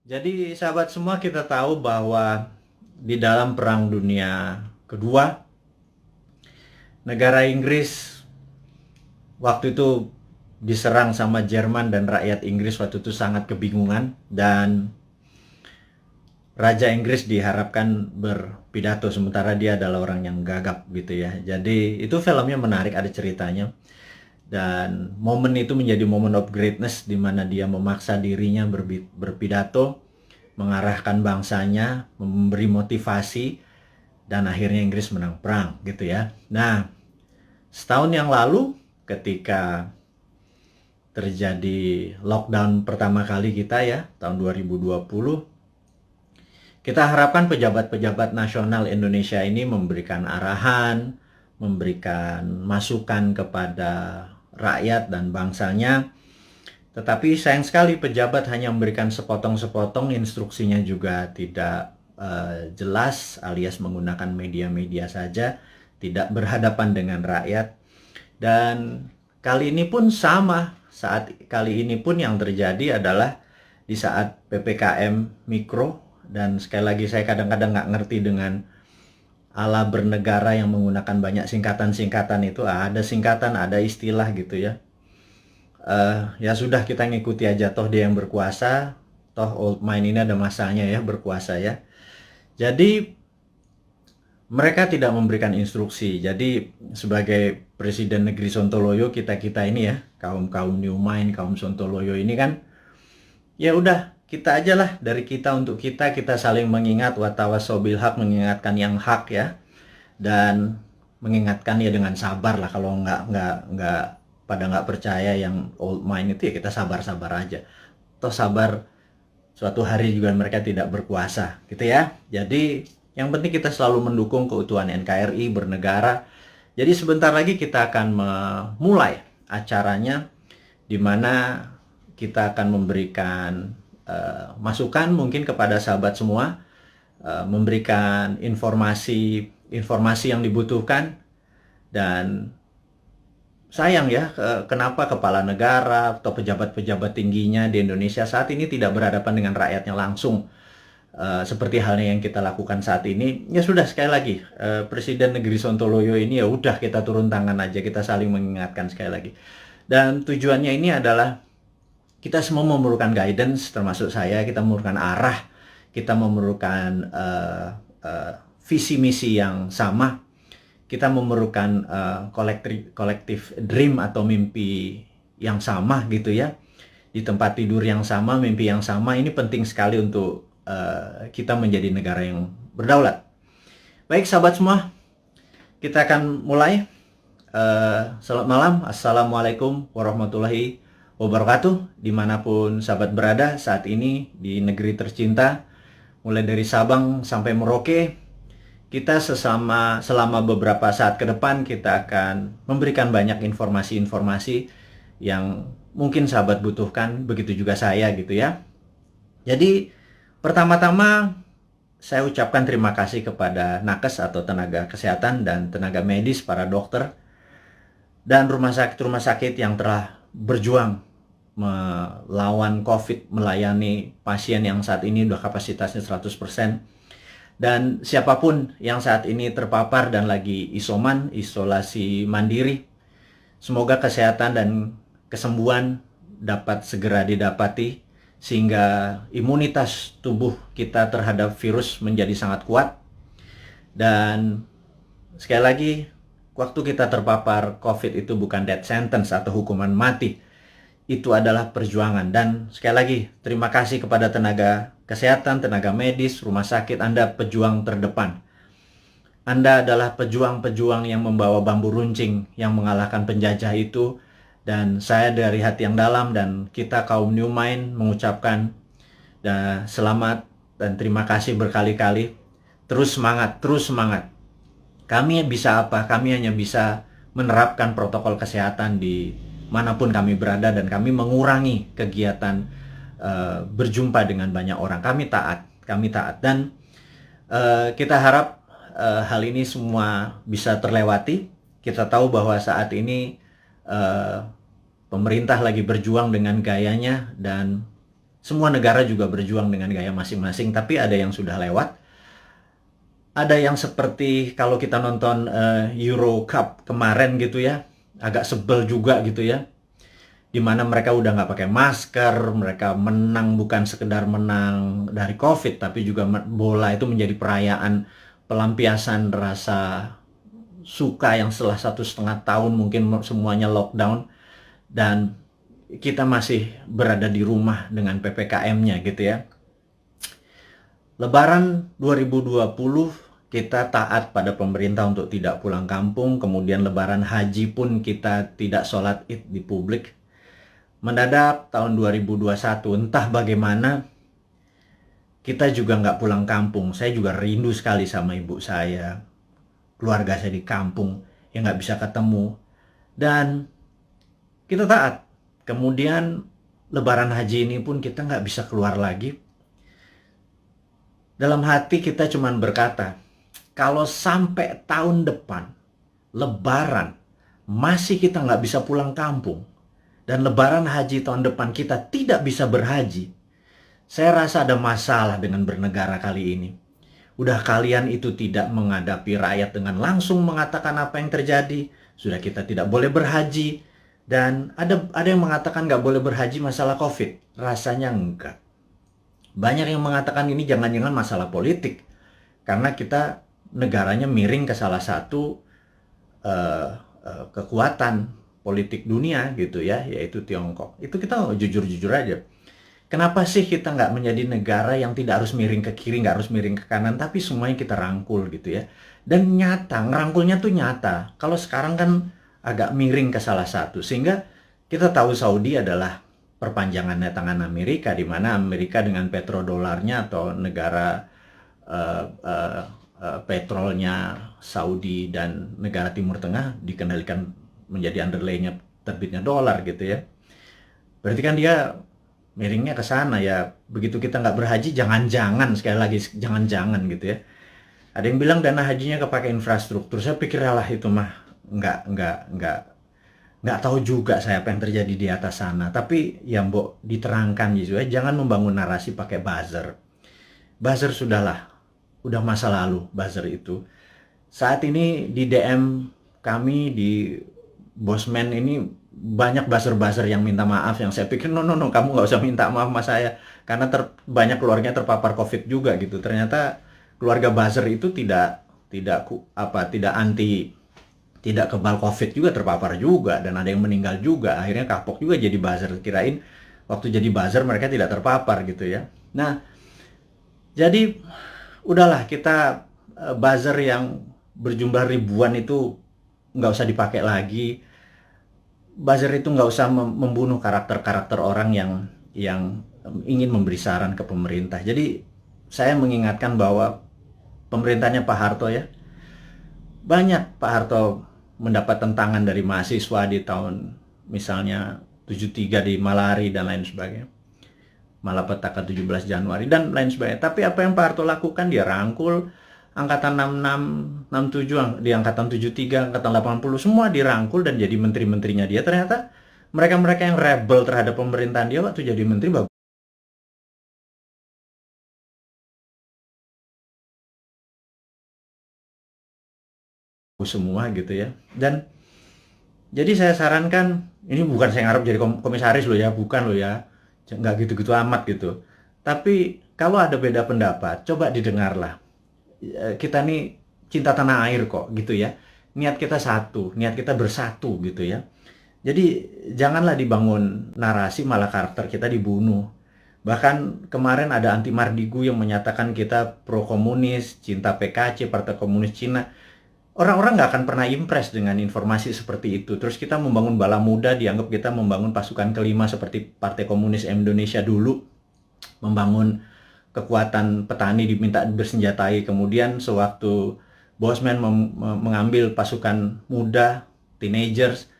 Jadi sahabat semua, kita tahu bahwa di dalam Perang Dunia Kedua, negara Inggris waktu itu diserang sama Jerman, dan rakyat Inggris waktu itu sangat kebingungan, dan Raja Inggris diharapkan berpidato sementara dia adalah orang yang gagap gitu ya. Jadi itu filmnya menarik, ada ceritanya. Dan momen itu menjadi momen of greatness di mana dia memaksa dirinya berpidato, mengarahkan bangsanya, memberi motivasi, dan akhirnya Inggris menang perang gitu ya. Nah, setahun yang lalu ketika terjadi lockdown pertama kali kita ya, tahun 2020, kita harapkan pejabat-pejabat nasional Indonesia ini memberikan arahan, memberikan masukan kepada rakyat dan bangsanya. Tetapi sayang sekali pejabat hanya memberikan sepotong-sepotong, instruksinya juga tidak jelas, alias menggunakan media-media saja, tidak berhadapan dengan rakyat. Dan kali ini pun sama, kali ini pun yang terjadi adalah di saat PPKM Mikro. Dan sekali lagi saya kadang-kadang nggak ngerti dengan ala bernegara yang menggunakan banyak singkatan-singkatan itu. Ada singkatan, ada istilah gitu ya. Ya sudah, kita ngikuti aja, toh dia yang berkuasa, toh old mind ini ada masanya ya berkuasa ya. Jadi mereka tidak memberikan instruksi. Jadi sebagai Presiden Negeri Sontoloyo, kita ini ya, kaum new mind, kaum Sontoloyo ini kan, ya udah, kita aja lah, dari kita untuk kita saling mengingat, watawasau bil haq, mengingatkan yang hak ya, dan mengingatkan ya dengan sabar lah. Kalau pada nggak percaya yang old mind itu, ya kita sabar-sabar aja. Toh sabar, suatu hari juga mereka tidak berkuasa gitu ya. Jadi yang penting kita selalu mendukung keutuhan NKRI, bernegara. Jadi sebentar lagi kita akan memulai acaranya, di mana kita akan memberikan masukan mungkin kepada sahabat semua, memberikan informasi yang dibutuhkan. Dan sayang ya, kenapa kepala negara atau pejabat-pejabat tingginya di Indonesia saat ini tidak berhadapan dengan rakyatnya langsung, seperti halnya yang kita lakukan saat ini. Ya sudah, sekali lagi, Presiden Negeri Sontoloyo ini ya udah, kita turun tangan aja, kita saling mengingatkan sekali lagi. Dan tujuannya ini adalah kita semua memerlukan guidance, termasuk saya. Kita memerlukan arah, kita memerlukan visi misi yang sama, kita memerlukan kolektif dream atau mimpi yang sama gitu ya, di tempat tidur yang sama, mimpi yang sama. Ini penting sekali untuk kita menjadi negara yang berdaulat. Baik sahabat semua, kita akan mulai. Selamat malam, assalamualaikum warahmatullahi wabarakatuh, dimanapun sahabat berada saat ini di negeri tercinta, mulai dari Sabang sampai Merauke. Kita selama beberapa saat ke depan kita akan memberikan banyak informasi-informasi yang mungkin sahabat butuhkan, begitu juga saya gitu ya. Jadi pertama-tama saya ucapkan terima kasih kepada nakes atau tenaga kesehatan dan tenaga medis, para dokter dan rumah sakit yang telah berjuang melawan COVID, melayani pasien yang saat ini udah kapasitasnya 100%. Dan siapapun yang saat ini terpapar dan lagi isolasi mandiri, semoga kesehatan dan kesembuhan dapat segera didapati, sehingga imunitas tubuh kita terhadap virus menjadi sangat kuat. Dan sekali lagi, waktu kita terpapar COVID itu bukan death sentence atau hukuman mati. Itu adalah perjuangan. Dan sekali lagi, terima kasih kepada tenaga kesehatan, tenaga medis, rumah sakit. Anda pejuang terdepan. Anda adalah pejuang-pejuang yang membawa bambu runcing yang mengalahkan penjajah itu. Dan saya dari hati yang dalam dan kita kaum New Mind mengucapkan selamat dan terima kasih berkali-kali. Terus semangat, terus semangat. Kami bisa apa? Kami hanya bisa menerapkan protokol kesehatan di manapun kami berada, dan kami mengurangi kegiatan berjumpa dengan banyak orang. Kami taat. Dan kita harap hal ini semua bisa terlewati. Kita tahu bahwa saat ini pemerintah lagi berjuang dengan gayanya, dan Semua negara juga berjuang dengan gaya masing-masing, tapi ada yang sudah lewat. Ada yang seperti kalau kita nonton Euro Cup kemarin gitu ya, agak sebel juga gitu ya. Dimana mereka udah nggak pakai masker, mereka menang bukan sekedar menang dari COVID, tapi juga bola itu menjadi perayaan pelampiasan rasa suka yang setelah 1,5 tahun mungkin semuanya lockdown, dan kita masih berada di rumah dengan PPKM-nya gitu ya. Lebaran 2020 kita taat pada pemerintah untuk tidak pulang kampung, kemudian Lebaran Haji pun kita tidak sholat Id di publik. Mendadak tahun 2021 entah bagaimana kita juga nggak pulang kampung. Saya juga rindu sekali sama ibu saya, keluarga saya di kampung yang nggak bisa ketemu. Dan kita taat. Kemudian Lebaran Haji ini pun kita nggak bisa keluar lagi. Dalam hati kita cuman berkata, kalau sampai tahun depan Lebaran masih kita nggak bisa pulang kampung, dan Lebaran Haji tahun depan kita tidak bisa berhaji, saya rasa ada masalah dengan bernegara kali ini. Udah kalian itu tidak menghadapi rakyat dengan langsung mengatakan apa yang terjadi. Sudah kita tidak boleh berhaji. Dan ada yang mengatakan nggak boleh berhaji masalah COVID. Rasanya enggak. Banyak yang mengatakan ini jangan-jangan masalah politik. Karena kita negaranya miring ke salah satu kekuatan politik dunia gitu ya, yaitu Tiongkok. Itu kita jujur-jujur aja. Kenapa sih kita nggak menjadi negara yang tidak harus miring ke kiri, nggak harus miring ke kanan, tapi semuanya kita rangkul gitu ya. Dan nyata, ngerangkulnya tuh nyata. Kalau sekarang kan agak miring ke salah satu. Sehingga kita tahu Saudi adalah perpanjangannya tangan Amerika, di mana Amerika dengan petrodolarnya atau negara petrolnya Saudi dan negara Timur Tengah dikendalikan menjadi underlay-nya terbitnya dolar gitu ya. Berarti kan dia miringnya ke sana ya. Begitu kita nggak berhaji, jangan-jangan, sekali lagi jangan-jangan gitu ya. Ada yang bilang dana hajinya kepake infrastruktur. Saya pikir lah itu mah nggak tahu juga saya apa yang terjadi di atas sana. Tapi ya mbok diterangkan gitu ya. Jangan membangun narasi pakai buzzer. Buzzer sudahlah, udah masa lalu buzzer itu. Saat ini di DM kami di Bosman ini banyak buzzer-buzzer yang minta maaf, yang saya pikir no kamu nggak usah minta maaf sama saya karena banyak keluarganya terpapar COVID juga gitu. Ternyata keluarga buzzer itu tidak kebal COVID juga, terpapar juga, dan ada yang meninggal juga. Akhirnya kapok juga jadi buzzer, kirain waktu jadi buzzer mereka tidak terpapar gitu ya. Nah, jadi udahlah, kita buzzer yang berjumlah ribuan itu nggak usah dipakai lagi. Buzzer itu nggak usah membunuh karakter-karakter orang yang ingin memberi saran ke pemerintah. Jadi saya mengingatkan bahwa pemerintahnya Pak Harto ya, banyak Pak Harto mendapat tentangan dari mahasiswa di tahun misalnya 73 di Malari dan lain sebagainya. Malapetaka 17 Januari dan lain sebagainya. Tapi apa yang Pak Harto lakukan, dia rangkul angkatan 66, 67, di angkatan 73, angkatan 80, semua dirangkul dan jadi menteri-menterinya dia. Ternyata mereka-mereka yang rebel terhadap pemerintahan dia waktu jadi menteri bagus semua gitu ya. Dan jadi saya sarankan, ini bukan saya ngarep jadi komisaris loh ya, bukan loh ya, nggak gitu-gitu amat gitu. Tapi kalau ada beda pendapat, coba didengarlah. Kita nih cinta tanah air kok gitu ya. Niat kita satu, niat kita bersatu gitu ya. Jadi janganlah dibangun narasi malah karakter kita dibunuh. Bahkan kemarin ada Anti Mardigu yang menyatakan kita pro komunis, cinta PKC, Partai Komunis Cina. Orang-orang nggak akan pernah impress dengan informasi seperti itu. Terus kita membangun bala muda, dianggap kita membangun pasukan kelima seperti Partai Komunis Indonesia dulu. Membangun kekuatan petani diminta bersenjatai. Kemudian sewaktu Bosman mengambil pasukan muda, teenagers,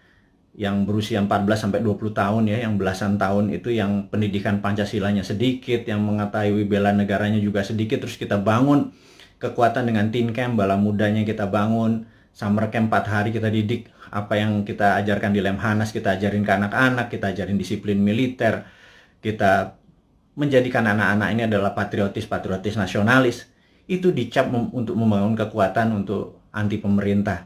yang berusia 14-20 tahun ya, yang belasan tahun itu, yang pendidikan Pancasilanya sedikit, yang mengetahui bela negaranya juga sedikit, terus kita bangun kekuatan dengan teen camp, bala mudanya kita bangun, summer camp 4 hari kita didik, apa yang kita ajarkan di Lemhanas kita ajarin ke anak-anak, kita ajarin disiplin militer, kita menjadikan anak-anak ini adalah patriotis nasionalis, itu dicap untuk membangun kekuatan untuk anti pemerintah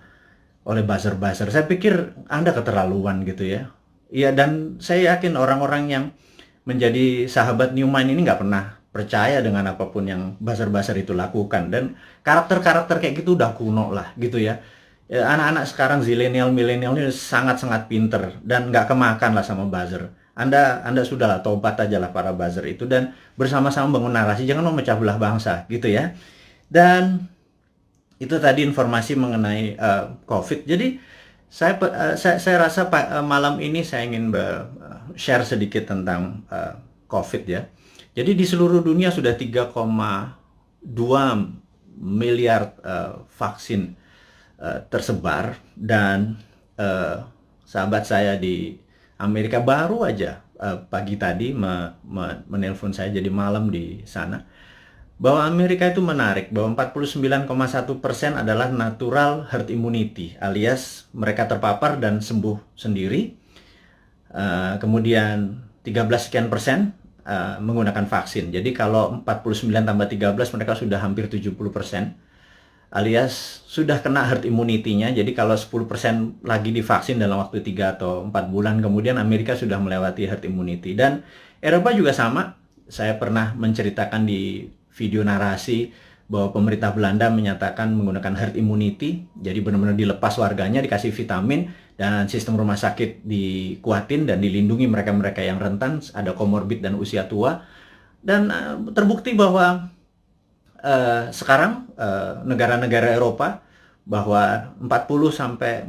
oleh buzzer-buzzer. Saya pikir Anda keterlaluan gitu ya. Iya, dan saya yakin orang-orang yang menjadi sahabat Newman ini nggak pernah percaya dengan apapun yang buzzer-buzzer itu lakukan. Dan karakter-karakter kayak gitu udah kuno lah gitu ya. Anak-anak sekarang zilenial, milenial ini sangat-sangat pinter dan nggak kemakan lah sama buzzer. Anda sudahlah tobat aja lah para buzzer itu dan bersama-sama bangun narasi, jangan memecah belah bangsa gitu ya. Dan itu tadi informasi mengenai COVID. Jadi saya rasa malam ini saya ingin share sedikit tentang COVID ya. Jadi di seluruh dunia sudah 3,2 miliar vaksin tersebar, dan sahabat saya di Amerika baru aja pagi tadi menelpon saya, jadi malam di sana, bahwa Amerika itu menarik bahwa 49,1% adalah natural herd immunity, alias mereka terpapar dan sembuh sendiri. Kemudian 13 sekian persen menggunakan vaksin. Jadi kalau 49 tambah 13 mereka sudah hampir 70%, alias sudah kena herd immunity-nya. Jadi kalau 10% lagi divaksin dalam waktu 3 atau 4 bulan, kemudian Amerika sudah melewati herd immunity. Dan Eropa juga sama. Saya pernah menceritakan di video narasi bahwa pemerintah Belanda menyatakan menggunakan herd immunity. Jadi benar-benar dilepas warganya, dikasih vitamin, dan sistem rumah sakit dikuatin dan dilindungi mereka-mereka yang rentan, ada komorbid dan usia tua. Dan terbukti bahwa sekarang negara-negara Eropa bahwa 40%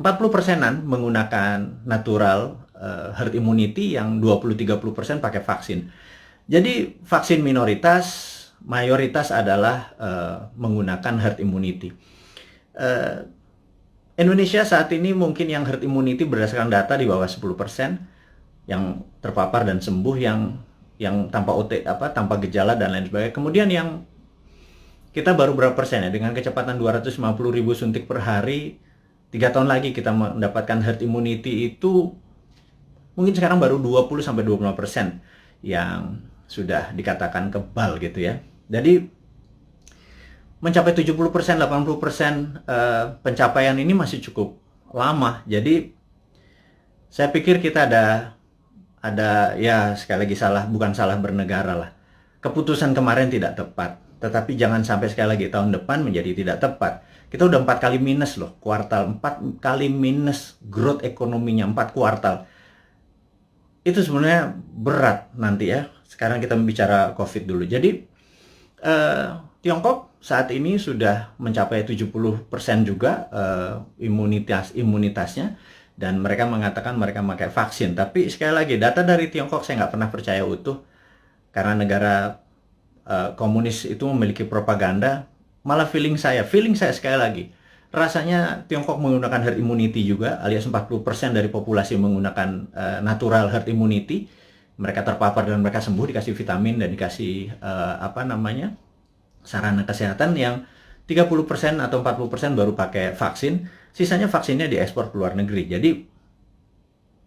menggunakan natural herd immunity, yang 20-30% pakai vaksin. Jadi vaksin minoritas, mayoritas adalah menggunakan herd immunity. Indonesia saat ini mungkin yang herd immunity berdasarkan data di bawah 10%, yang terpapar dan sembuh, yang tanpa gejala dan lain sebagainya. Kemudian yang kita baru berapa persen ya, dengan kecepatan 250.000 suntik per hari, 3 tahun lagi kita mendapatkan herd immunity itu mungkin sekarang baru 20-25% yang sudah dikatakan kebal gitu ya. Jadi mencapai 70%, 80% pencapaian ini masih cukup lama. Jadi saya pikir kita ada ya, sekali lagi bukan salah bernegara lah. Keputusan kemarin tidak tepat, tetapi jangan sampai sekali lagi tahun depan menjadi tidak tepat. Kita udah 4 kali minus loh, kuartal 4 kali minus growth ekonominya, 4 kuartal. Itu sebenarnya berat nanti ya. Sekarang kita bicara COVID dulu. Jadi Tiongkok saat ini sudah mencapai 70% juga imunitasnya, dan mereka mengatakan mereka memakai vaksin. Tapi sekali lagi, data dari Tiongkok saya nggak pernah percaya utuh, karena negara komunis itu memiliki propaganda. Malah feeling saya sekali lagi, rasanya Tiongkok menggunakan herd immunity juga, alias 40% dari populasi menggunakan natural herd immunity. Mereka terpapar dan mereka sembuh, dikasih vitamin dan dikasih sarana kesehatan. Yang 30% atau 40% baru pakai vaksin, sisanya vaksinnya diekspor ke luar negeri. Jadi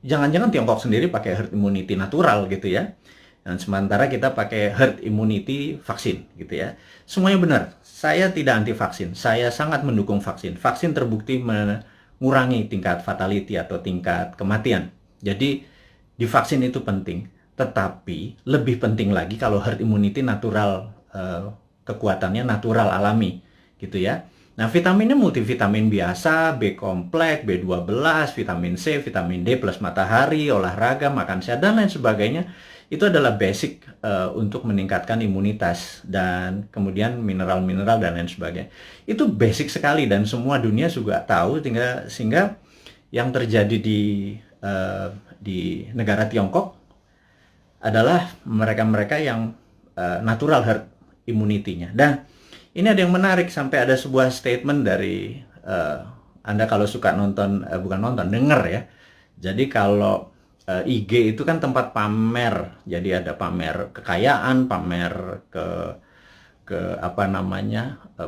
jangan-jangan Tiongkok sendiri pakai herd immunity natural gitu ya, dan sementara kita pakai herd immunity vaksin gitu ya. Semuanya benar. Saya tidak anti vaksin, saya sangat mendukung vaksin. Vaksin terbukti mengurangi tingkat fatality atau tingkat kematian. Jadi divaksin itu penting. Tetapi lebih penting lagi kalau herd immunity natural, kekuatannya natural alami gitu ya. Nah, vitaminnya multivitamin biasa, B kompleks, B12, vitamin C, vitamin D plus matahari, olahraga, makan sehat dan lain sebagainya. Itu adalah basic untuk meningkatkan imunitas, dan kemudian mineral-mineral dan lain sebagainya. Itu basic sekali dan semua dunia juga tahu, sehingga yang terjadi di negara Tiongkok adalah mereka-mereka yang natural herd immunity-nya. Dan ini ada yang menarik, sampai ada sebuah statement dari Anda kalau suka denger ya. Jadi kalau IG itu kan tempat pamer. Jadi ada pamer kekayaan, pamer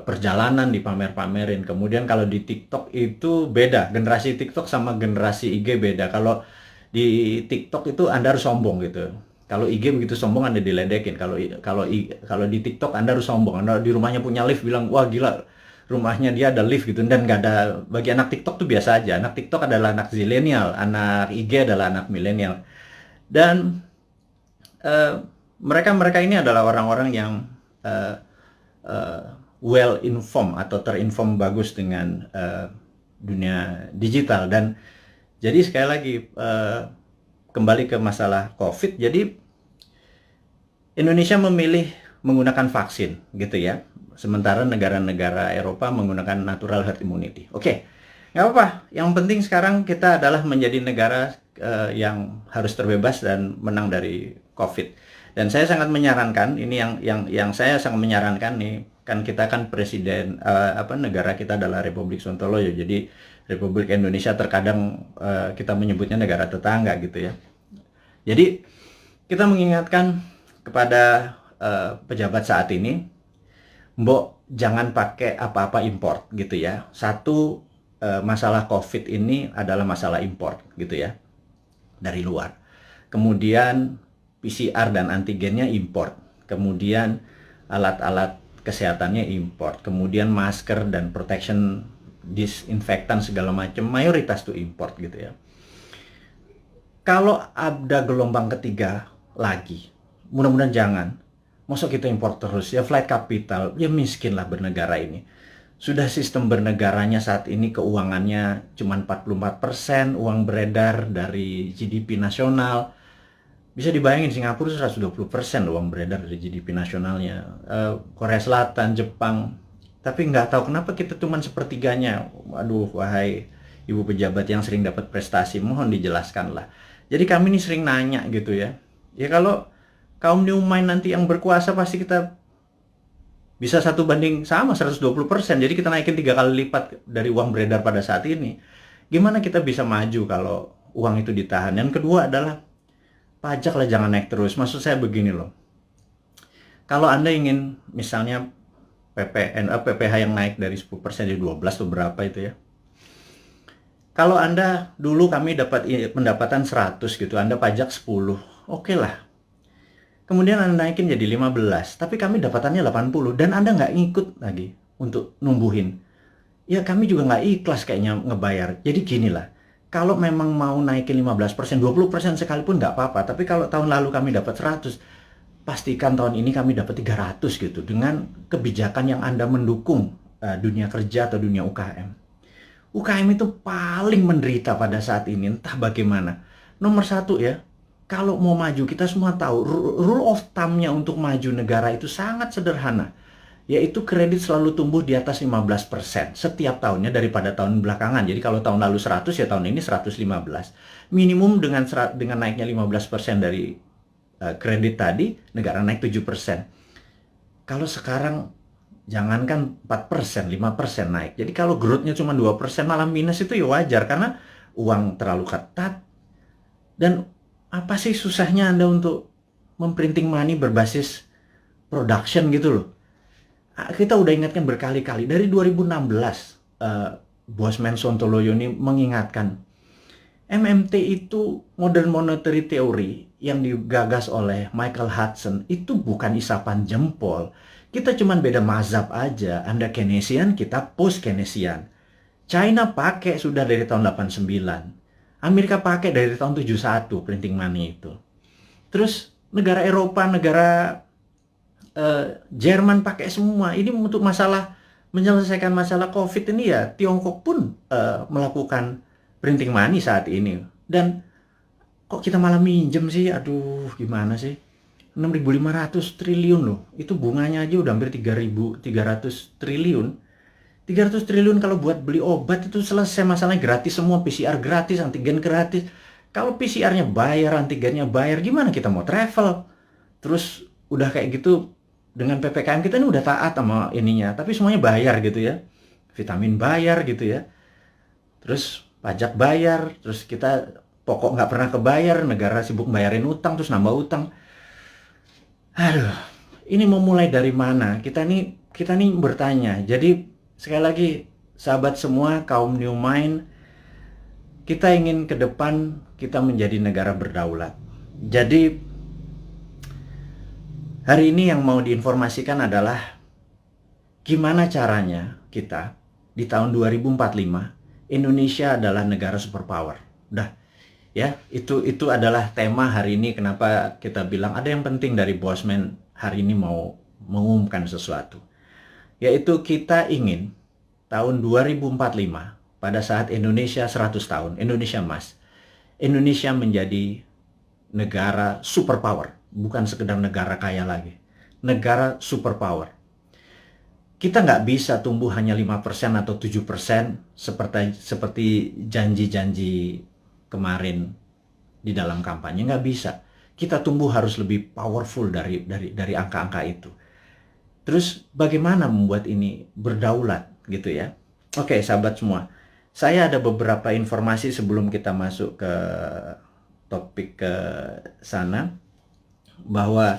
perjalanan dipamer-pamerin. Kemudian kalau di TikTok itu beda, generasi TikTok sama generasi IG beda. Kalau di TikTok itu Anda harus sombong gitu. Kalau IG begitu sombong Anda diledekin. Kalau di TikTok Anda harus sombong. Anda di rumahnya punya lift bilang, wah gila, rumahnya dia ada lift gitu. Dan nggak ada, bagi anak TikTok tuh biasa aja. Anak TikTok adalah anak zilenial, anak IG adalah anak milenial. Dan mereka ini adalah orang-orang yang well informed atau terinform bagus dengan dunia digital. Dan jadi sekali lagi kembali ke masalah COVID, jadi Indonesia memilih menggunakan vaksin gitu ya, sementara negara-negara Eropa menggunakan natural herd immunity. Oke, nggak apa-apa. Yang penting sekarang kita adalah menjadi negara yang harus terbebas dan menang dari COVID. Dan saya sangat menyarankan, ini yang saya sangat menyarankan nih, kan kita kan presiden, negara kita adalah Republik Sontoloyo, jadi Republik Indonesia terkadang kita menyebutnya negara tetangga gitu ya. Jadi kita mengingatkan kepada pejabat saat ini, mbok jangan pakai apa-apa import gitu ya. Satu, masalah COVID ini adalah masalah import gitu ya, dari luar. Kemudian PCR dan antigennya import. Kemudian alat-alat kesehatannya import. Kemudian masker dan protection disinfektan segala macam mayoritas tuh import gitu ya. Kalau ada gelombang ketiga lagi, mudah-mudahan jangan. Masa kita import terus ya, flight capital, ya miskin lah bernegara ini. Sudah sistem bernegaranya saat ini keuangannya cuma 44% uang beredar dari GDP nasional. Bisa dibayangin Singapura 120% uang beredar dari GDP nasionalnya. Korea Selatan, Jepang. Tapi nggak tahu kenapa kita cuma sepertiganya. Aduh, wahai ibu pejabat yang sering dapat prestasi, mohon dijelaskan lah. Jadi kami ini sering nanya gitu ya. Ya kalau kaum new mind nanti yang berkuasa pasti kita bisa 1:1 120%. Jadi kita naikin 3 kali lipat dari uang beredar pada saat ini. Gimana kita bisa maju kalau uang itu ditahan? Yang kedua adalah pajak lah jangan naik terus. Maksud saya begini loh. Kalau Anda ingin misalnya PPH yang naik dari 10% jadi 12 atau berapa itu ya. Kalau Anda dulu kami dapat pendapatan 100 gitu, Anda pajak 10, oke lah. Kemudian Anda naikin jadi 15, tapi kami dapatannya 80 dan Anda nggak ngikut lagi untuk numbuhin. Ya kami juga nggak ikhlas kayaknya ngebayar. Jadi gini lah, kalau memang mau naikin 15%, 20% sekalipun nggak apa-apa. Tapi kalau tahun lalu kami dapat 100, pastikan tahun ini kami dapat 300 gitu. Dengan kebijakan yang Anda mendukung dunia kerja atau dunia UKM. UKM itu paling menderita pada saat ini, entah bagaimana. Nomor satu ya, kalau mau maju, kita semua tahu, rule of thumb-nya untuk maju negara itu sangat sederhana. Yaitu kredit selalu tumbuh di atas 15% setiap tahunnya daripada tahun belakangan. Jadi kalau tahun lalu 100 ya tahun ini 115. Minimum dengan naiknya 15% dari kredit tadi, negara naik 7%. Kalau sekarang jangankan 4%, 5% naik. Jadi kalau growth-nya cuma 2% malah minus itu ya wajar karena uang terlalu ketat. Dan apa sih susahnya Anda untuk memprinting money berbasis production gitu loh. Kita udah ingatkan berkali-kali dari 2016 Bosman Sontoloyo ini mengingatkan MMT itu modern monetary theory yang digagas oleh Michael Hudson itu bukan isapan jempol. Kita cuma beda mazhab aja. Anda Keynesian, kita post Keynesian. China pakai sudah dari tahun 89. Amerika pakai dari tahun 71 printing money itu. Terus negara Eropa, negara Jerman pakai semua. Ini untuk menyelesaikan masalah COVID ini ya. Tiongkok pun melakukan printing money saat ini. Dan kok kita malah minjem sih? Aduh, gimana sih? 6.500 triliun loh. Itu bunganya aja udah hampir 3.300 triliun. 300 triliun kalau buat beli obat itu selesai masalahnya, gratis semua, PCR gratis, antigen gratis. Kalau PCR-nya bayar, antigennya bayar, gimana kita mau travel? Terus udah kayak gitu dengan PPKM kita ini udah taat sama ininya, tapi semuanya bayar gitu ya. Vitamin bayar gitu ya. Terus pajak bayar, terus kita pokok nggak pernah kebayar, negara sibuk bayarin utang, terus nambah utang. Aduh, ini mau mulai dari mana? Kita nih bertanya. Jadi sekali lagi, sahabat semua, kaum new mind, kita ingin ke depan kita menjadi negara berdaulat. Jadi Hari ini yang mau diinformasikan adalah gimana caranya kita di tahun 2045 Indonesia adalah negara superpower. Udah ya, itu adalah tema hari ini. Kenapa kita bilang ada yang penting dari Bosman hari ini mau mengumumkan sesuatu, yaitu kita ingin tahun 2045 pada saat Indonesia 100 tahun, Indonesia Emas, Indonesia menjadi negara superpower, bukan sekedar negara kaya lagi, negara superpower. Kita nggak bisa tumbuh hanya 5% atau 7% seperti janji-janji kemarin di dalam kampanye. Nggak bisa. Kita tumbuh harus lebih powerful dari angka-angka itu. Terus bagaimana membuat ini berdaulat gitu ya? Oke, sahabat semua. Saya ada beberapa informasi sebelum kita masuk ke topik ke sana, bahwa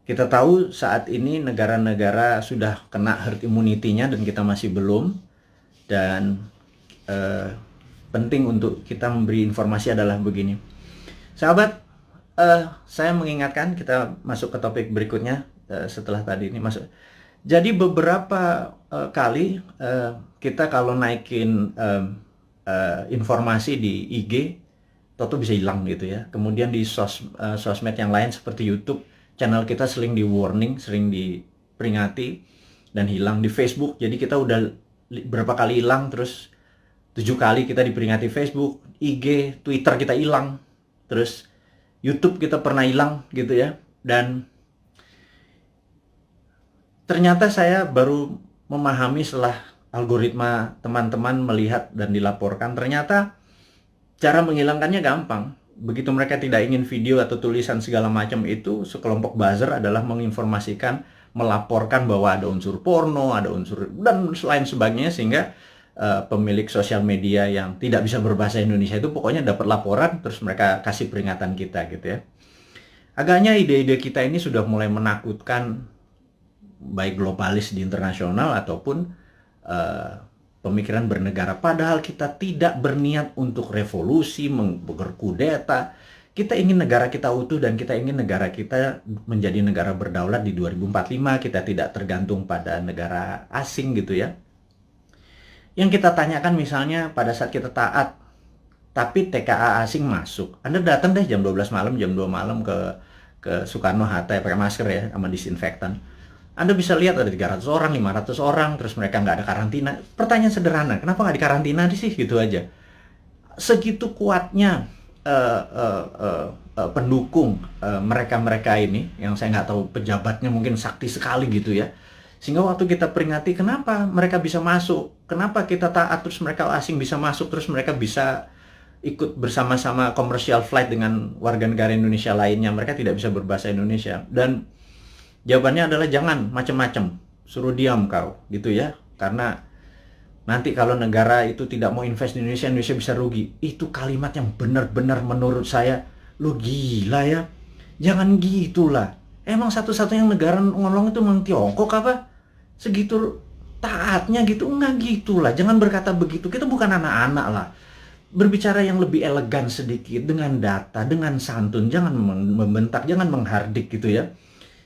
kita tahu saat ini negara-negara sudah kena herd immunity-nya dan kita masih belum. Dan penting untuk kita memberi informasi adalah begini. Sahabat, saya mengingatkan kita masuk ke topik berikutnya setelah tadi ini masuk. Jadi beberapa kali kita kalau naikin informasi di IG, toto bisa hilang gitu ya. Kemudian di sosmed yang lain seperti YouTube, channel kita sering di warning, sering diperingati dan hilang. Di Facebook, jadi kita udah berapa kali hilang, terus 7 kali kita diperingati Facebook, IG, Twitter kita hilang, terus YouTube kita pernah hilang gitu ya. Dan ternyata saya baru memahami setelah algoritma teman-teman melihat dan dilaporkan, ternyata cara menghilangkannya gampang. Begitu mereka tidak ingin video atau tulisan segala macam itu, sekelompok buzzer adalah menginformasikan, melaporkan bahwa ada unsur porno, ada unsur dan lain sebagainya, sehingga pemilik sosial media yang tidak bisa berbahasa Indonesia itu pokoknya dapat laporan, terus mereka kasih peringatan kita gitu ya. Agaknya ide-ide kita ini sudah mulai menakutkan baik globalis di internasional ataupun pemikiran bernegara. Padahal kita tidak berniat untuk revolusi, berkudeta. Kita ingin negara kita utuh dan kita ingin negara kita menjadi negara berdaulat di 2045. Kita tidak tergantung pada negara asing gitu ya. Yang kita tanyakan misalnya pada saat kita taat, tapi TKA asing masuk. Anda datang deh jam 12 malam, jam 2 malam ke Soekarno-Hatta pakai masker ya, sama disinfektan. Anda bisa lihat ada 300 orang, 500 orang, terus mereka nggak ada karantina. Pertanyaan sederhana, kenapa nggak dikarantina sih? Gitu aja. Segitu kuatnya pendukung mereka-mereka ini, yang saya nggak tahu pejabatnya mungkin sakti sekali gitu ya. Sehingga waktu kita peringati, kenapa mereka bisa masuk? Kenapa kita taat, terus mereka asing bisa masuk, terus mereka bisa ikut bersama-sama commercial flight dengan warga negara Indonesia lainnya. Mereka tidak bisa berbahasa Indonesia. Dan jawabannya adalah jangan macam-macam, suruh diam kau gitu ya, karena nanti kalau negara itu tidak mau invest di Indonesia, Indonesia bisa rugi. Itu kalimat yang benar-benar menurut saya, lu gila ya, jangan gitulah. Emang satu-satunya negara ngolong itu memang Tiongkok apa? Segitu taatnya gitu? Enggak gitulah, jangan berkata begitu. Kita bukan anak-anak lah. Berbicara yang lebih elegan sedikit, dengan data, dengan santun, jangan membentak, jangan menghardik gitu ya.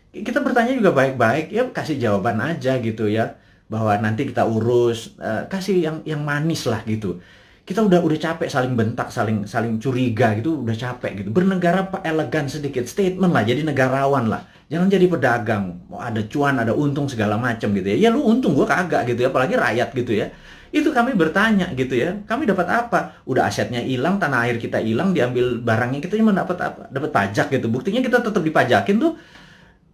Kita bertanya juga baik-baik, ya kasih jawaban aja gitu ya, bahwa nanti kita urus, kasih yang manis lah gitu. Kita udah capek saling bentak, saling curiga gitu, udah capek gitu. Bernegara elegan sedikit, statement lah, jadi negarawan lah. Jangan jadi pedagang, mau ada cuan, ada untung segala macam gitu ya. Ya lu untung, gua kagak gitu ya, apalagi rakyat gitu ya. Itu kami bertanya gitu ya, kami dapat apa? Udah asetnya hilang, tanah air kita hilang, diambil barangnya, kita cuma dapat apa? Dapat pajak gitu. Buktinya kita tetap dipajakin tuh.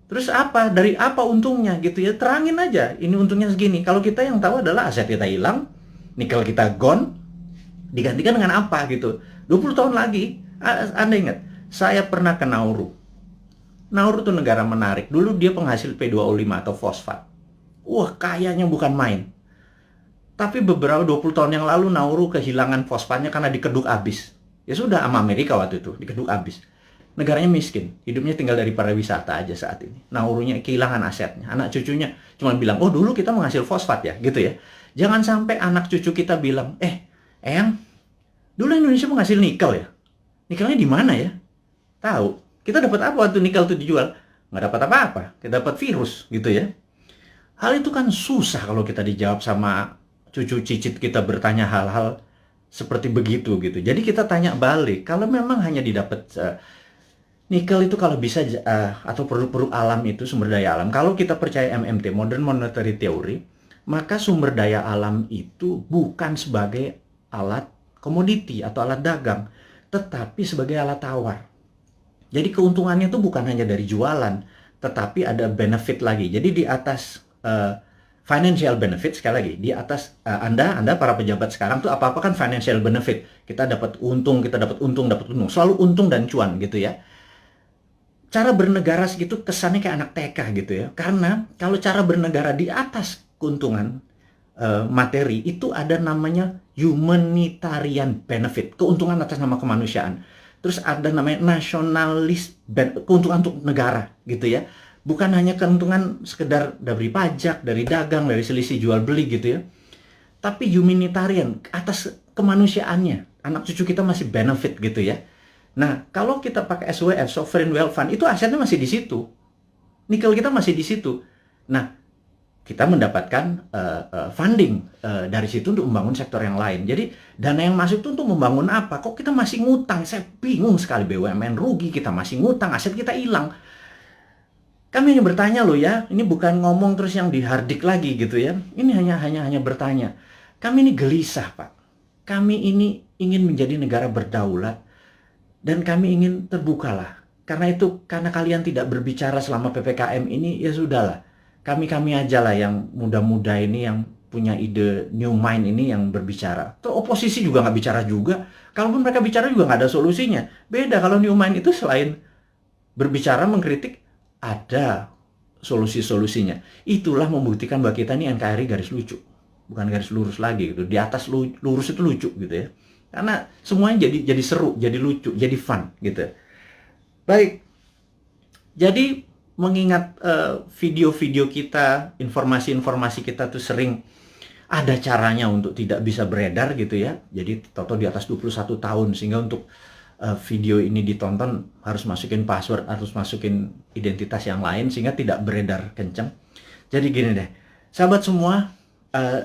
Terus apa? Dari apa untungnya gitu ya? Terangin aja, ini untungnya segini. Kalau kita yang tahu adalah aset kita hilang, nikel kita gone, digantikan dengan apa gitu. 20 tahun lagi, Anda ingat, saya pernah ke Nauru. Nauru itu negara menarik. Dulu dia penghasil P2O5 atau fosfat. Wah, kayanya bukan main. Tapi beberapa 20 tahun yang lalu Nauru kehilangan fosfatnya karena dikeduk habis. Ya sudah, sama Amerika waktu itu, dikeduk habis. Negaranya miskin, hidupnya tinggal dari pariwisata aja saat ini. Naurunya kehilangan asetnya. Anak cucunya cuma bilang, oh dulu kita menghasil fosfat ya, gitu ya. Jangan sampai anak cucu kita bilang, Eyang, dulu Indonesia menghasil nikel ya? Nikelnya di mana ya? Tahu. Kita dapat apa waktu nikel itu dijual? nggak dapat apa-apa, kita dapat virus gitu ya. Hal itu kan susah kalau kita dijawab sama cucu cicit kita bertanya hal-hal seperti begitu gitu. Jadi kita tanya balik, kalau memang hanya didapat nikel itu kalau bisa atau produk-produk alam itu sumber daya alam. Kalau kita percaya MMT, Modern Monetary Theory, maka sumber daya alam itu bukan sebagai alat komoditi atau alat dagang, tetapi sebagai alat tawar. Jadi keuntungannya itu bukan hanya dari jualan, tetapi ada benefit lagi. Jadi di atas financial benefit, sekali lagi, di atas Anda para pejabat sekarang tuh apa-apa kan financial benefit. Kita dapat untung, dapat untung. Selalu untung dan cuan gitu ya. Cara bernegara segitu kesannya kayak anak TK gitu ya. Karena kalau cara bernegara di atas keuntungan materi, itu ada namanya humanitarian benefit, keuntungan atas nama kemanusiaan. Terus ada namanya nasionalis, keuntungan untuk negara gitu ya. Bukan hanya keuntungan sekedar dari pajak, dari dagang, dari selisih jual beli gitu ya. Tapi humanitarian, atas kemanusiaannya. Anak cucu kita masih benefit gitu ya. Nah, kalau kita pakai SWF, Sovereign Wealth Fund, itu asetnya masih di situ. Nikel kita masih di situ. Nah, kita mendapatkan funding dari situ untuk membangun sektor yang lain. Jadi, dana yang masuk itu untuk membangun apa? Kok kita masih ngutang? Saya bingung sekali, BUMN rugi, kita masih ngutang, aset kita hilang. Kami hanya bertanya loh ya, ini bukan ngomong terus yang dihardik lagi gitu ya. Ini hanya bertanya. Kami ini gelisah, Pak. Kami ini ingin menjadi negara berdaulat dan kami ingin terbukalah. Karena kalian tidak berbicara selama PPKM ini, ya sudahlah. Kami aja lah yang muda-muda ini yang punya ide new mind ini yang berbicara. Terus oposisi juga nggak bicara juga. Kalaupun mereka bicara juga nggak ada solusinya. Beda kalau new mind itu selain berbicara, mengkritik, ada solusi-solusinya. Itulah membuktikan bahwa kita ini NKRI garis lucu, bukan garis lurus lagi gitu. Di atas lurus itu lucu gitu ya. Karena semuanya jadi seru, jadi lucu, jadi fun gitu. Baik. Jadi mengingat video-video kita, informasi-informasi kita tuh sering ada caranya untuk tidak bisa beredar gitu ya. Jadi toto di atas 21 tahun sehingga untuk video ini ditonton harus masukin password, harus masukin identitas yang lain sehingga tidak beredar kenceng. Jadi gini deh, sahabat semua,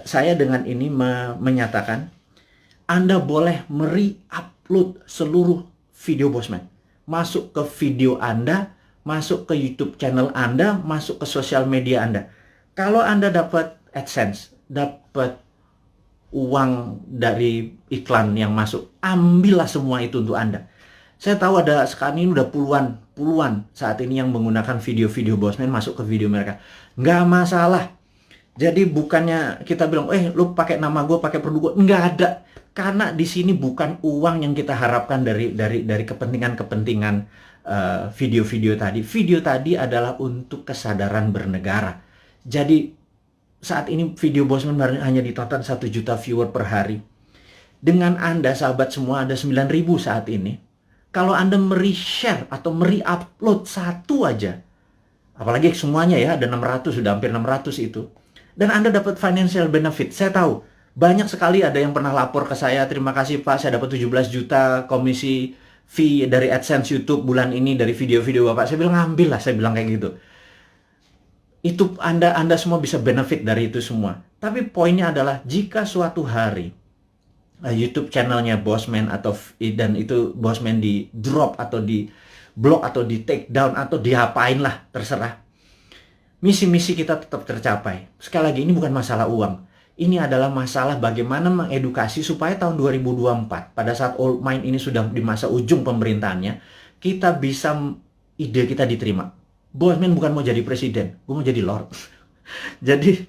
saya dengan ini menyatakan Anda boleh upload seluruh video Bosman. Masuk ke video Anda, masuk ke YouTube channel Anda, masuk ke sosial media Anda. Kalau Anda dapat AdSense, dapat uang dari iklan yang masuk, ambillah semua itu untuk Anda. Saya tahu ada sekarang ini udah puluhan saat ini yang menggunakan video-video Bosman masuk ke video mereka. Nggak masalah. Jadi bukannya kita bilang, lu pakai nama gue, pakai produk gue. Nggak ada. Karena di sini bukan uang yang kita harapkan dari kepentingan-kepentingan video-video tadi. Video tadi adalah untuk kesadaran bernegara. Jadi saat ini video Bosman hanya ditonton 1 juta viewer per hari. Dengan Anda, sahabat semua, ada 9.000 saat ini. Kalau Anda share atau upload satu aja, apalagi semuanya ya, ada 600, sudah hampir 600 itu. Dan Anda dapat financial benefit. Saya tahu, banyak sekali ada yang pernah lapor ke saya, terima kasih Pak, saya dapat 17 juta komisi fee dari AdSense YouTube bulan ini, dari video-video Bapak. Saya bilang, ambil lah, saya bilang kayak gitu. Itu Anda semua bisa benefit dari itu semua. Tapi poinnya adalah jika suatu hari YouTube channelnya Bosman dan itu Bosman di drop atau di block atau di take down atau diapain lah, terserah. Misi-misi kita tetap tercapai. Sekali lagi, ini bukan masalah uang. Ini adalah masalah bagaimana mengedukasi supaya tahun 2024, pada saat Old Mind ini sudah di masa ujung pemerintahannya, kita bisa, ide kita diterima. Bosman bukan mau jadi presiden, gue mau jadi lord. Jadi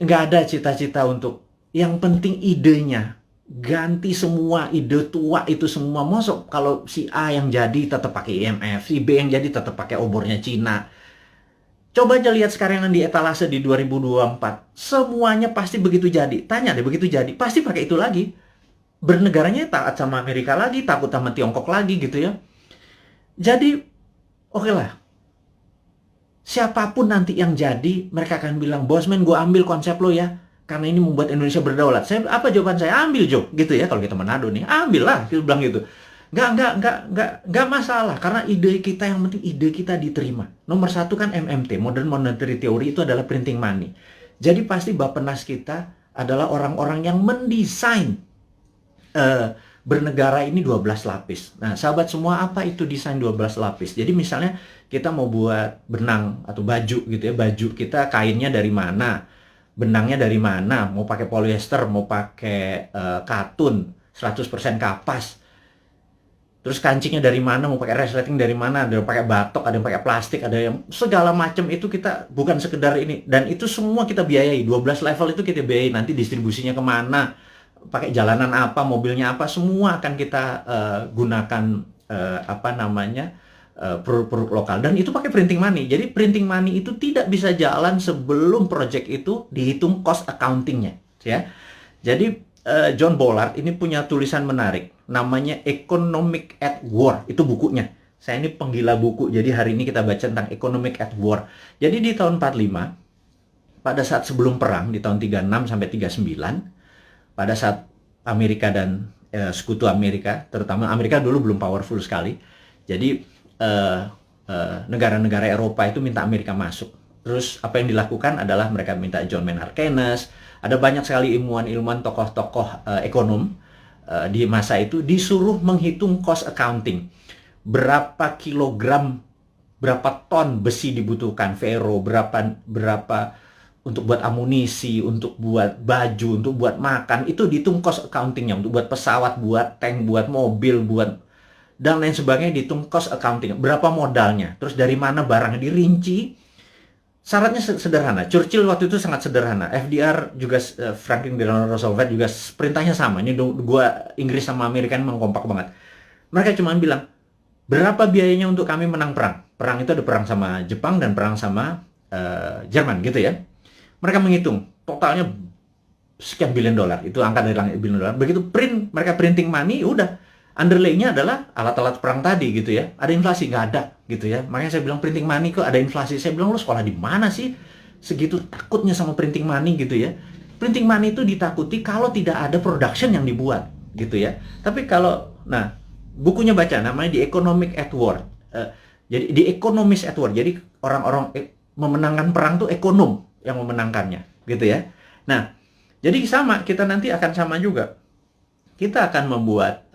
nggak ada cita-cita untuk, yang penting idenya. Ganti semua ide tua itu semua. Masuk kalau si A yang jadi tetap pakai IMF, si B yang jadi tetap pakai obornya Cina. Coba aja lihat sekarang yang di etalase di 2024. Semuanya pasti begitu jadi. Tanya deh, begitu jadi pasti pakai itu lagi. Bernegaranya taat sama Amerika lagi, takut sama Tiongkok lagi gitu ya. Jadi oke lah. Siapapun nanti yang jadi, mereka akan bilang, Bosman, gue ambil konsep lo ya, karena ini membuat Indonesia berdaulat. Apa jawaban saya? Ambil, Jo. Gitu ya, kalau kita Manado nih, ambil lah, kita bilang gitu. Nggak masalah, karena ide kita, yang penting ide kita diterima. Nomor satu kan MMT, Modern Monetary Theory, itu adalah printing money. Jadi pasti Bappenas kita adalah orang-orang yang mendesain bernegara ini 12 lapis. Nah, sahabat semua, apa itu desain 12 lapis? Jadi misalnya kita mau buat benang atau baju gitu ya, baju kita kainnya dari mana, benangnya dari mana, mau pakai polyester, mau pakai katun, 100% kapas. Terus kancingnya dari mana, mau pakai resleting dari mana, ada yang pakai batok, ada yang pakai plastik, ada yang segala macam. Itu kita bukan sekedar ini, dan itu semua kita biayai. 12 level itu kita biayai, nanti distribusinya kemana, pakai jalanan apa, mobilnya apa, semua akan kita gunakan produk-produk lokal, dan itu pakai printing money. Jadi printing money itu tidak bisa jalan sebelum project itu dihitung cost accountingnya, ya. Jadi John Bollard ini punya tulisan menarik, namanya Economic at War, itu bukunya. Saya ini penggila buku, jadi hari ini kita baca tentang Economic at War. Jadi di tahun 45, pada saat sebelum perang, di tahun 36 sampai 39, pada saat Amerika dan sekutu Amerika, terutama Amerika dulu belum powerful sekali, jadi negara-negara Eropa itu minta Amerika masuk. Terus apa yang dilakukan adalah mereka minta John Maynard Keynes, ada banyak sekali ilmuwan-ilmuwan, tokoh-tokoh ekonom di masa itu disuruh menghitung cost accounting. Berapa kilogram, berapa ton besi dibutuhkan, ferro, berapa untuk buat amunisi, untuk buat baju, untuk buat makan, itu dihitung cost accountingnya. Untuk buat pesawat, buat tank, buat mobil, buat dan lain sebagainya, dihitung cost accounting. Berapa modalnya, terus dari mana barangnya, dirinci. Syaratnya sederhana. Churchill waktu itu sangat sederhana. FDR juga, Franklin Delano Roosevelt juga perintahnya sama. Ini dua, Inggris sama Amerika memang kompak banget. Mereka cuma bilang, berapa biayanya untuk kami menang perang? Perang itu ada perang sama Jepang dan perang sama Jerman gitu ya. Mereka menghitung totalnya sekian billion dolar. Itu angka dari langit, billion dolar. Begitu mereka printing money, udah. Underlay-nya adalah alat-alat perang tadi gitu ya. Ada inflasi? Nggak ada gitu ya. Makanya saya bilang printing money kok ada inflasi. Saya bilang, lu sekolah di mana sih? Segitu takutnya sama printing money gitu ya. Printing money itu ditakuti kalau tidak ada production yang dibuat gitu ya. Tapi kalau, nah, bukunya baca, namanya The Economic at War. Jadi The Economist at War. Jadi orang-orang memenangkan perang tuh ekonom yang memenangkannya gitu ya. Nah, jadi sama, kita nanti akan sama juga. Kita akan membuat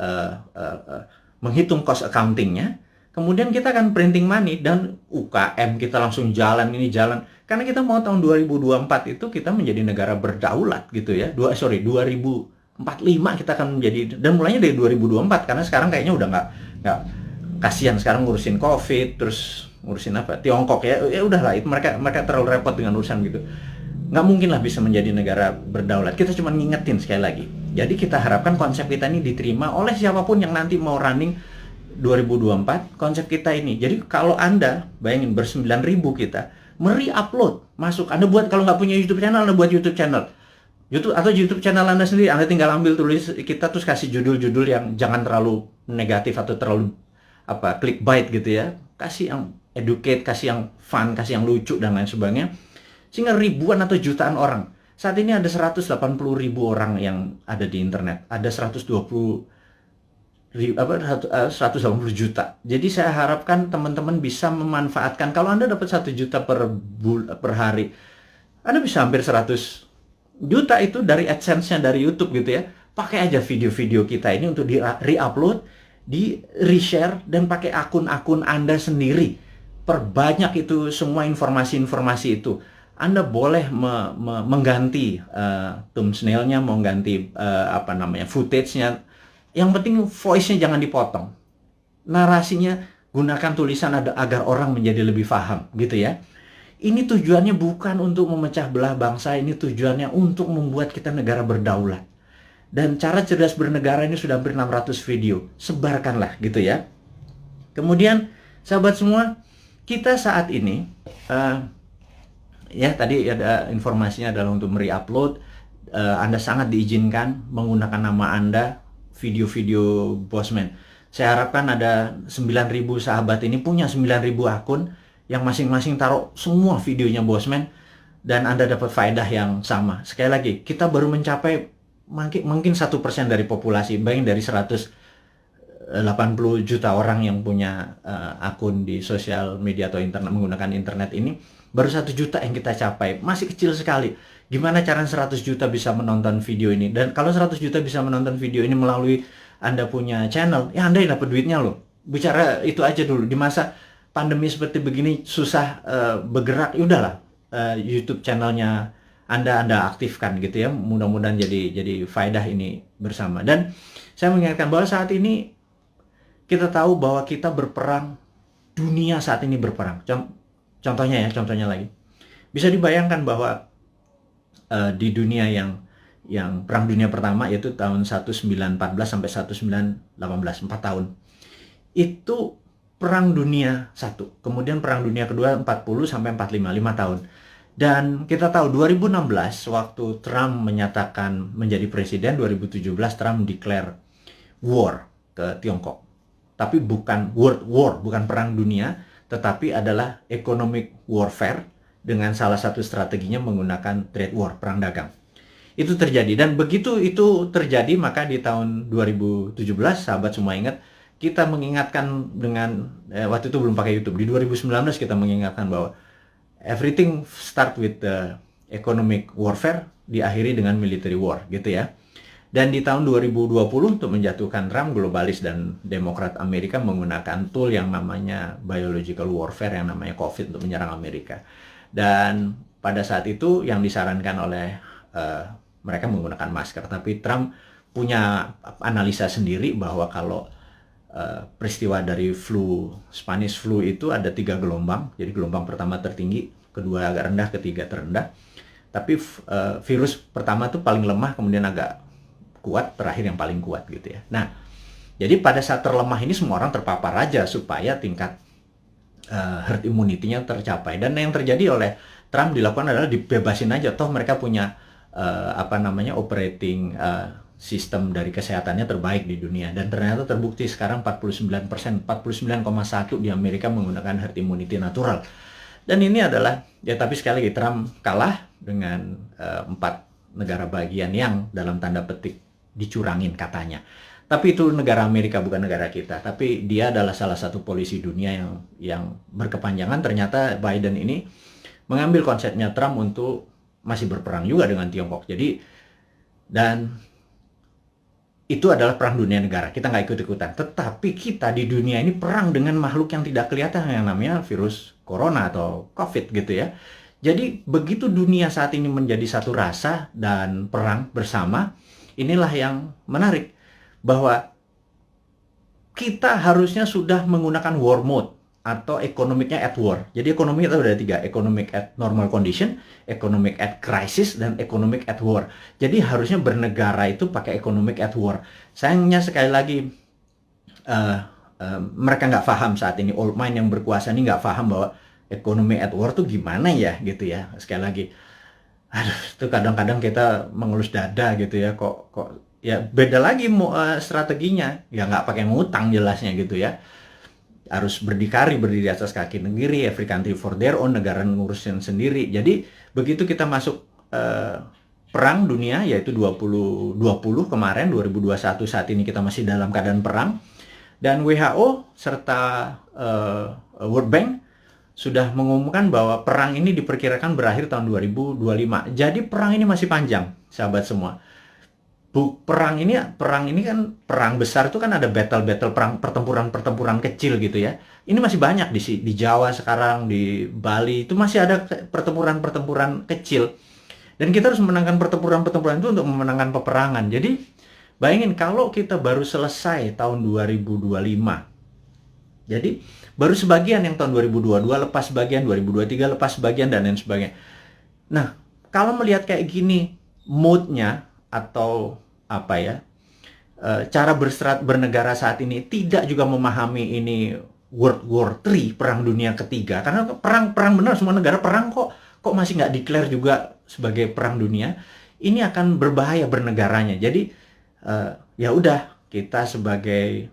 menghitung cost accountingnya, kemudian kita akan printing money, dan UKM kita langsung jalan, ini jalan. Karena kita mau tahun 2024 itu kita menjadi negara berdaulat gitu ya. 2045 kita akan menjadi, dan mulainya dari 2024, karena sekarang kayaknya udah nggak kasihan sekarang ngurusin COVID, terus ngurusin apa, Tiongkok ya udahlah, itu mereka terlalu repot dengan urusan gitu. Nggak mungkin lah bisa menjadi negara berdaulat. Kita cuma ngingetin sekali lagi. Jadi kita harapkan konsep kita ini diterima oleh siapapun yang nanti mau running 2024, konsep kita ini. Jadi kalau Anda, bayangin ber-9.000 kita, upload masuk. Anda buat, kalau nggak punya YouTube channel, Anda buat YouTube channel. YouTube channel Anda sendiri, Anda tinggal ambil tulis kita, terus kasih judul-judul yang jangan terlalu negatif atau terlalu clickbait gitu ya. Kasih yang educate, kasih yang fun, kasih yang lucu, dan lain sebagainya. Sehingga ribuan atau jutaan orang. Saat ini ada 180.000 orang yang ada di internet. Ada 180 juta. Jadi saya harapkan teman-teman bisa memanfaatkan. Kalau Anda dapat 1 juta per hari, Anda bisa hampir 100 juta itu dari AdSense-nya dari YouTube gitu ya. Pakai aja video-video kita ini untuk di-re-upload, di-reshare, dan pakai akun-akun Anda sendiri. Perbanyak itu semua informasi-informasi itu. Anda boleh mengganti thumbnail-nya, mengganti footage-nya. Yang penting voice-nya jangan dipotong. Narasinya gunakan tulisan agar orang menjadi lebih paham, gitu ya. Ini tujuannya bukan untuk memecah belah bangsa, ini tujuannya untuk membuat kita negara berdaulat. Dan cara cerdas bernegara ini sudah hampir 600 video. Sebarkanlah, gitu ya. Kemudian, sahabat semua, kita saat ini ya tadi ada informasinya adalah untuk re-upload. Anda sangat diizinkan menggunakan nama Anda, video-video Bosman. Saya harapkan ada 9.000 sahabat ini punya 9.000 akun yang masing-masing taruh semua videonya Bosman, dan Anda dapat faedah yang sama. Sekali lagi, kita baru mencapai mungkin 1% dari populasi. Bayangin dari 100 80 juta orang yang punya akun di sosial media atau internet, menggunakan internet ini, baru 1 juta yang kita capai. Masih kecil sekali. Gimana cara 100 juta bisa menonton video ini? Dan kalau 100 juta bisa menonton video ini melalui Anda punya channel, ya Anda yang dapat duitnya loh. Bicara itu aja dulu. Di masa pandemi seperti begini, susah bergerak, ya udahlah, YouTube channelnya Anda aktifkan gitu ya. Mudah-mudahan jadi faedah ini bersama. Dan saya mengingatkan bahwa saat ini kita tahu bahwa kita berperang, dunia saat ini berperang. Contohnya lagi. Bisa dibayangkan bahwa di dunia yang perang dunia pertama, yaitu tahun 1914 sampai 1918, 4 tahun. Itu perang dunia 1. Kemudian perang dunia kedua 40 sampai 45, 5 tahun. Dan kita tahu 2016 waktu Trump menyatakan menjadi presiden, 2017 Trump declare war ke Tiongkok. Tapi bukan world war, bukan perang dunia, tetapi adalah economic warfare dengan salah satu strateginya menggunakan trade war, perang dagang. Itu terjadi, dan begitu itu terjadi maka di tahun 2017, sahabat semua ingat, kita mengingatkan dengan, waktu itu belum pakai YouTube, di 2019 kita mengingatkan bahwa everything start with the economic warfare, diakhiri dengan military war, gitu ya. Dan di tahun 2020 untuk menjatuhkan Trump, globalis dan Demokrat Amerika menggunakan tool yang namanya biological warfare, yang namanya COVID, untuk menyerang Amerika. Dan pada saat itu yang disarankan oleh mereka menggunakan masker. Tapi Trump punya analisa sendiri bahwa kalau peristiwa dari Spanish flu itu ada 3 gelombang. Jadi gelombang pertama tertinggi, kedua agak rendah, ketiga terendah. Tapi virus pertama itu paling lemah, kemudian agak kuat, terakhir yang paling kuat gitu ya. Nah, jadi pada saat terlemah ini semua orang terpapar aja supaya tingkat herd immunity-nya tercapai. Dan yang terjadi oleh Trump dilakukan adalah dibebasin aja, toh mereka punya operating sistem dari kesehatannya terbaik di dunia. Dan ternyata terbukti sekarang 49%, 49,1 di Amerika menggunakan herd immunity natural. Dan ini adalah, ya tapi sekali lagi Trump kalah dengan 4 negara bagian yang dalam tanda petik dicurangin katanya. Tapi itu negara Amerika, bukan negara kita. Tapi dia adalah salah satu polisi dunia yang berkepanjangan. Ternyata Biden ini mengambil konsepnya Trump untuk masih berperang juga dengan Tiongkok. Jadi, dan itu adalah perang dunia negara. Kita nggak ikut-ikutan. Tetapi kita di dunia ini perang dengan makhluk yang tidak kelihatan, yang namanya virus corona atau COVID gitu ya. Jadi begitu dunia saat ini menjadi satu rasa dan perang bersama, inilah yang menarik, bahwa kita harusnya sudah menggunakan war mode atau ekonomiknya at war. Jadi ekonomi itu ada 3, economic at normal condition, economic at crisis, dan economic at war. Jadi harusnya bernegara itu pakai economic at war. Sayangnya sekali lagi mereka nggak paham saat ini, old mind yang berkuasa ini nggak paham bahwa ekonomi at war tuh gimana ya gitu ya. Sekali lagi, aduh, itu kadang-kadang kita mengelus dada gitu ya, kok ya beda lagi strateginya, ya nggak pakai ngutang jelasnya gitu ya, harus berdikari, berdiri atas kaki sendiri, every country for their own, negara ngurusin sendiri. Jadi begitu kita masuk perang dunia, yaitu 2020 kemarin, 2021 saat ini kita masih dalam keadaan perang, dan WHO serta World Bank sudah mengumumkan bahwa perang ini diperkirakan berakhir tahun 2025. Jadi perang ini masih panjang, sahabat semua. Perang ini kan perang besar itu kan ada battle perang, pertempuran kecil gitu ya. Ini masih banyak di Jawa sekarang, di Bali itu masih ada pertempuran kecil. Dan kita harus memenangkan pertempuran itu untuk memenangkan peperangan. Jadi bayangin kalau kita baru selesai tahun 2025. Jadi baru sebagian yang tahun 2022 lepas sebagian, 2023 lepas sebagian, dan lain sebagainya. Nah, kalau melihat kayak gini, mood-nya atau apa ya, cara bernegara saat ini tidak juga memahami ini World War III, perang dunia ketiga. Karena perang benar, semua negara perang kok masih nggak declare juga sebagai perang dunia. Ini akan berbahaya bernegaranya. Jadi ya udah, kita sebagai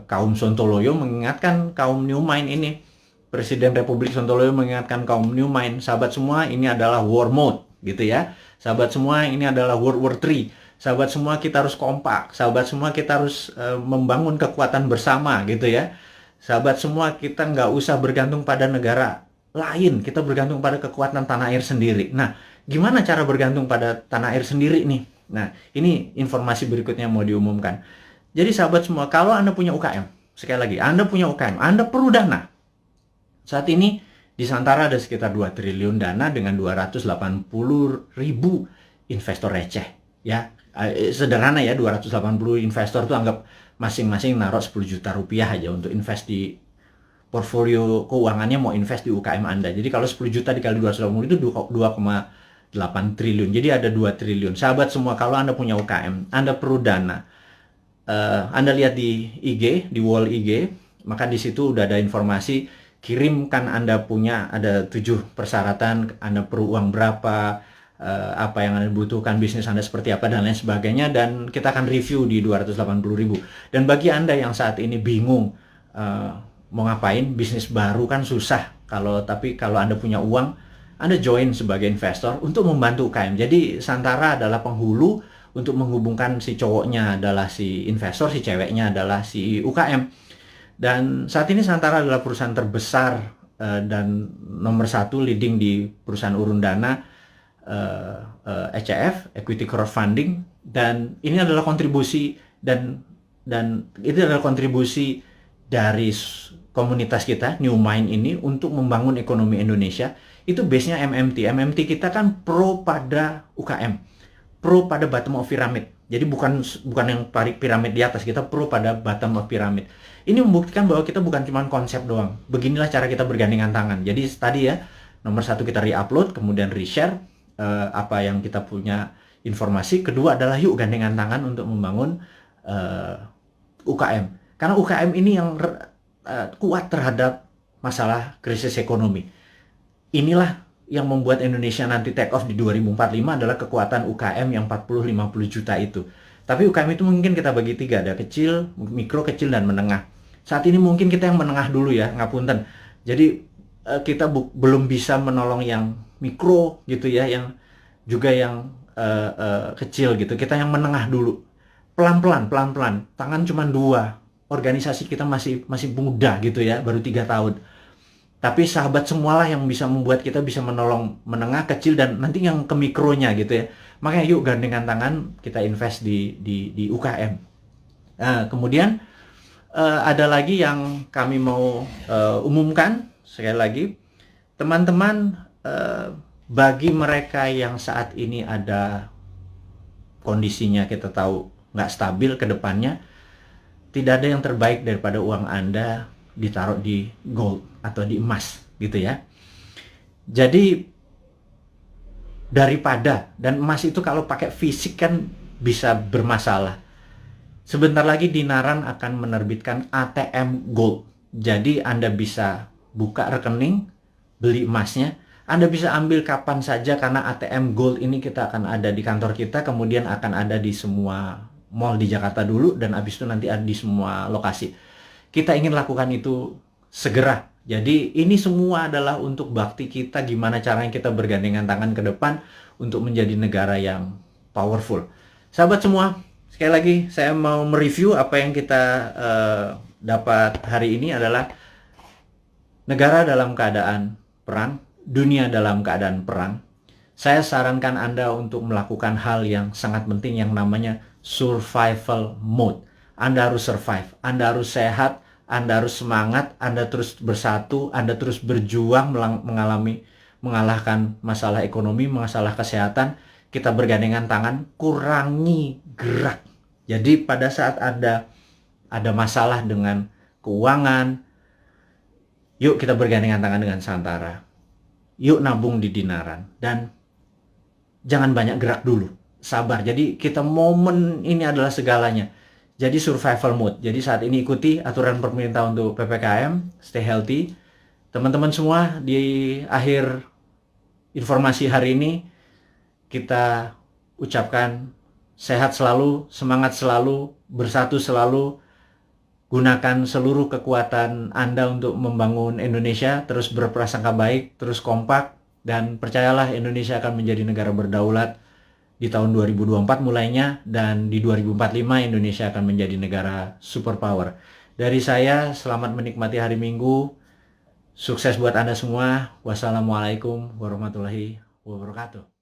kaum Sontoloyo mengingatkan kaum New Mind ini, Presiden Republik Sontoloyo mengingatkan kaum New Mind, sahabat semua, ini adalah war mode gitu ya. Sahabat semua, ini adalah World War III. Sahabat semua, kita harus kompak. Sahabat semua, kita harus membangun kekuatan bersama gitu ya. Sahabat semua, kita nggak usah bergantung pada negara lain. Kita bergantung pada kekuatan tanah air sendiri. Nah, gimana cara bergantung pada tanah air sendiri nih? Nah, ini informasi berikutnya mau diumumkan. Jadi sahabat semua, kalau Anda punya UKM, sekali lagi, Anda punya UKM, Anda perlu dana. Saat ini di Santara ada sekitar 2 triliun dana dengan 280.000 investor receh. Ya, sederhana ya, 280 investor itu anggap masing-masing naruh 10 juta rupiah aja untuk invest di portfolio keuangannya, mau invest di UKM Anda. Jadi kalau 10 juta dikali 280 itu 2,8 triliun. Jadi ada 2 triliun. Sahabat semua, kalau Anda punya UKM, Anda perlu dana. Anda lihat di IG, di wall IG, maka di situ udah ada informasi, kirimkan Anda punya, ada 7 persyaratan, Anda perlu uang berapa, apa yang Anda butuhkan, bisnis Anda seperti apa, dan lain sebagainya, dan kita akan review di 280.000. Dan bagi Anda yang saat ini bingung mau ngapain, bisnis baru kan susah, tapi kalau Anda punya uang, Anda join sebagai investor untuk membantu UKM. Jadi Santara adalah penghulu untuk menghubungkan si cowoknya adalah si investor, si ceweknya adalah si UKM. Dan saat ini Santara adalah perusahaan terbesar dan nomor 1 leading di perusahaan urun dana ECF, Equity Crowdfunding, dan ini adalah kontribusi dan itu adalah kontribusi dari komunitas kita New Mind ini untuk membangun ekonomi Indonesia. Itu base-nya MMT. MMT kita kan pro pada UKM, pro pada bottom of pyramid. Jadi bukan yang piramid di atas, kita pro pada bottom of pyramid. Ini membuktikan bahwa kita bukan cuma konsep doang. Beginilah cara kita bergandengan tangan. Jadi tadi ya, nomor 1 kita re-upload, kemudian re-share apa yang kita punya informasi. Kedua adalah yuk gandengan tangan untuk membangun UKM. Karena UKM ini yang kuat terhadap masalah krisis ekonomi. Inilah yang membuat Indonesia nanti take off di 2045 adalah kekuatan UKM yang 40-50 juta itu. Tapi UKM itu mungkin kita bagi 3, ada kecil, mikro, kecil, dan menengah. Saat ini mungkin kita yang menengah dulu ya, ngapunten. Jadi kita belum bisa menolong yang mikro gitu ya, yang juga yang kecil gitu. Kita yang menengah dulu, pelan-pelan. Tangan cuma 2, organisasi kita masih muda gitu ya, baru 3 tahun. Tapi sahabat semualah yang bisa membuat kita bisa menolong menengah, kecil, dan nanti yang ke mikronya gitu ya. Makanya yuk gandengan tangan, kita invest di UKM. Kemudian ada lagi yang kami mau umumkan sekali lagi, teman-teman, bagi mereka yang saat ini ada kondisinya kita tahu nggak stabil ke depannya, tidak ada yang terbaik daripada uang Anda ditaruh di gold atau di emas gitu ya. Jadi daripada, dan emas itu kalau pakai fisik kan bisa bermasalah. Sebentar lagi Dinaran akan menerbitkan ATM Gold. Jadi Anda bisa buka rekening, beli emasnya. Anda bisa ambil kapan saja karena ATM Gold ini kita akan ada di kantor kita, kemudian akan ada di semua mall di Jakarta dulu, dan habis itu nanti ada di semua lokasi. Kita ingin lakukan itu segera. Jadi ini semua adalah untuk bakti kita, gimana caranya kita bergandengan tangan ke depan untuk menjadi negara yang powerful. Sahabat semua, sekali lagi saya mau mereview apa yang kita dapat hari ini adalah negara dalam keadaan perang, dunia dalam keadaan perang. Saya sarankan Anda untuk melakukan hal yang sangat penting yang namanya survival mode. Anda harus survive, Anda harus sehat, Anda harus semangat, Anda terus bersatu, Anda terus berjuang mengalahkan masalah ekonomi, masalah kesehatan. Kita bergandengan tangan, kurangi gerak. Jadi pada saat ada masalah dengan keuangan, yuk kita bergandengan tangan dengan Santara. Yuk nabung di Dinaran. Dan jangan banyak gerak dulu. Sabar. Jadi kita momen ini adalah segalanya. Jadi survival mode. Jadi saat ini ikuti aturan pemerintah untuk PPKM, stay healthy. Teman-teman semua, di akhir informasi hari ini kita ucapkan sehat selalu, semangat selalu, bersatu selalu. Gunakan seluruh kekuatan Anda untuk membangun Indonesia, terus berprasangka baik, terus kompak, dan percayalah Indonesia akan menjadi negara berdaulat di tahun 2024 mulainya, dan di 2045 Indonesia akan menjadi negara superpower. Dari saya, selamat menikmati hari Minggu. Sukses buat Anda semua. Wassalamualaikum warahmatullahi wabarakatuh.